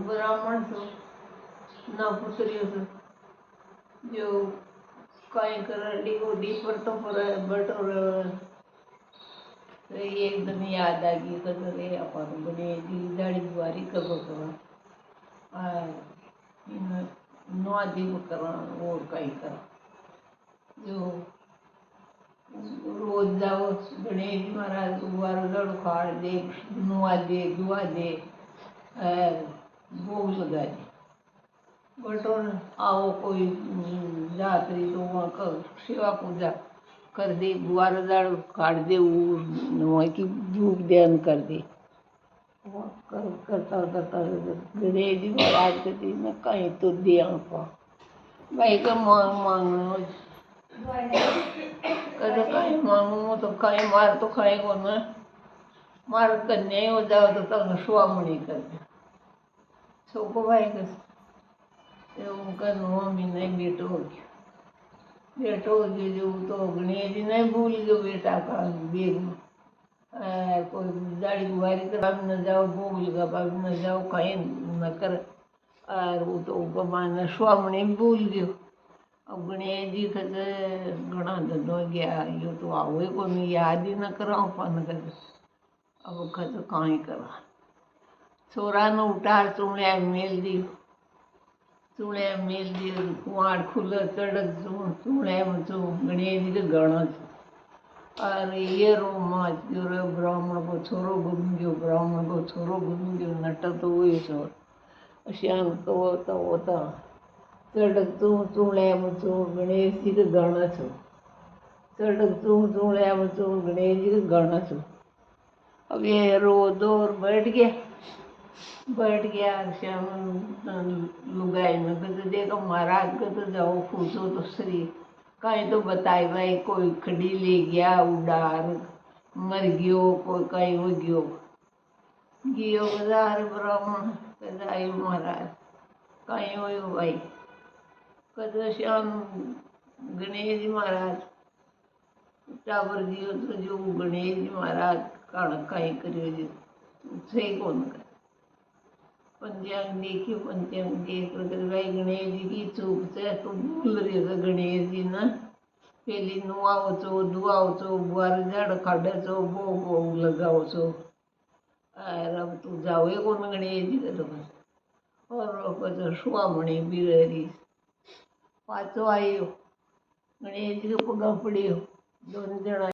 ब्राह्मण छो ना पुत्री छो जो कहीं करडी गोडी पर तो पर बटोर तो एकदम याद आ गई कसं रे आपण बने जी दाढ़ी बुआरी करो करा नौदी करा और कहीं करा जो रोज जाओ गणेश महाराज बुआरो लड़ो खाड़ दे नुआ दे दुआ दे भोग लगा दे बटोर आओ कोई जात्री तो वहाँ कर सेवा पूजा कर दे बुआरो लड़ो खाड़ दे वहाँ की धूप ध्यान कर दे करता करता गणेश जी महाराज के दिन में कहीं तो दे आपा भाई का मांग मांगना कदे कहीं मांगू तो कहीं मार तो खाए को ना मार कन्या हो जाओ तो तंग स्वामणी कर दे सो को भाई कस उनका 9 महीने बेटो हो गया जो तो गणेश जी नहीं भूल गयो बेटा का बेग में कोई दाढ़ी बुआरी कर न जाओ भोग लगा बाबी न जाओ कहीं न कर और वो तो भगवान स्वामणी भूल गयो अब गणेश जी कहे घना धंधो गया यो तो आओ को नहीं याद ही न कराओ पान कर अब कहे कहीं करा छोरा ने उठार चूड़िया मेल दी कुआड़ खुला चढ़क चूड़िया में गणेश जी के गणा अरे ये रो माच जो रे ब्राह्मण को छोरो गुम गयो नट तो हुई छोर श्याम तो होता चढ़क चूड़िया में गणेश जी के गणा छो चढ़क चूड़िया में गणेश जी के गणा छो अब ये रो दौर बैठ गया श्याम लुगाई में कहते देखो महाराज को तो जाओ पूछो तो सही कहीं तो बताए भाई कोई खड़ी ले गया उड़ार मर गयो कोई कहीं हो गयो बाजार ब्राह्मण कहते महाराज कहीं हो भाई कहते श्याम गणेश जी महाराज टावर गयो तो जो गणेश जी महाराज कहीं करियो जो सही कौन कर पंचांग देखियो पंचांग देख भाई गणेश जी की चूक से तो भूल रही है गणेश जी ना पेली नुआओ छो दुआओ छो बुआर जड़ खाड़े छो भोग लगाओ छो और अब तू जाओ कौन गणेश जी के तो और स्वामणी भी रही पाचो आयो गणेश जी के पगा पड़ियो दोनों जना